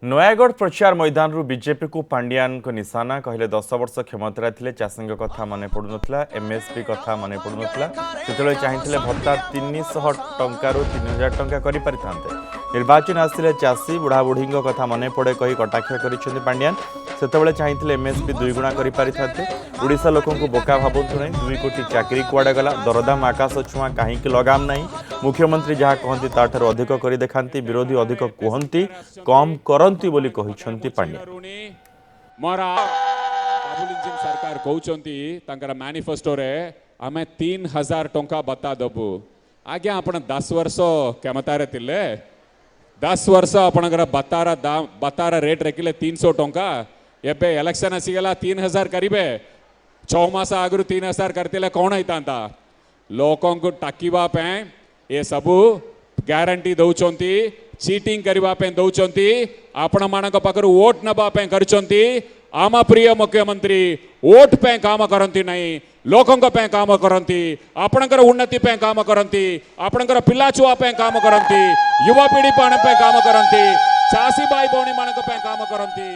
नयागढ़ प्रचार मैदान रु बीजेपी को पांड्यान को निशाना कहले 10 वर्ष क्षमता थे चाषी कथा मन पड़ुना एमएसपी कथा मन पड़ुना से चाहिए भत्ता 300 टंकार 3000 टंका कर निर्वाचन आसिले चाषी बुढ़ा बुढ़ी कथा मन पड़े कही कटाक्ष कर पांड्यान से चाहिए एमएसपी 2 गुणा करशा लोक बोका भावतु नहीं 2 कोटी चाकरी कुआड़े गला दरदाम आकाश छुआ कहीं लगाम नहीं मुख्यमंत्री जहाँ कहती ताठर अधिक कर देखाती विरोधी अधिक कहती कम करती बोली कहिसंती पांड्या मोरा बाबुल इंजिन सरकार कहउचंती तांकर मैनिफेस्टो रे हमें 3000 टंका बता दबु आज्ञा आपण 10 वर्ष क्षमता रे तिले 10 वर्ष आपणकर बतारा दाम बतारा रेट रखिले 300 टंका एबे इलेक्शन आसीगला 3000 करिवे 6 मास आगु 3000 करतिले कोन होइतांता लोकों को टाकीबा पे ये सबू ग्यारंटी दौचंती चीटिंग करबा पे दौचंती आपण मानक पाखर वोट नबा पे करचंती आम प्रिय मुख्यमंत्री वोट पे काम करंती नहीं लोकों पे काम करंती आपणकर उन्नति पे काम करंती आपणकर पिला छुआ पे काम करंती युवा पीढ़ी पे काम करंती चासी भाई भौणी मानक पे काम करंती।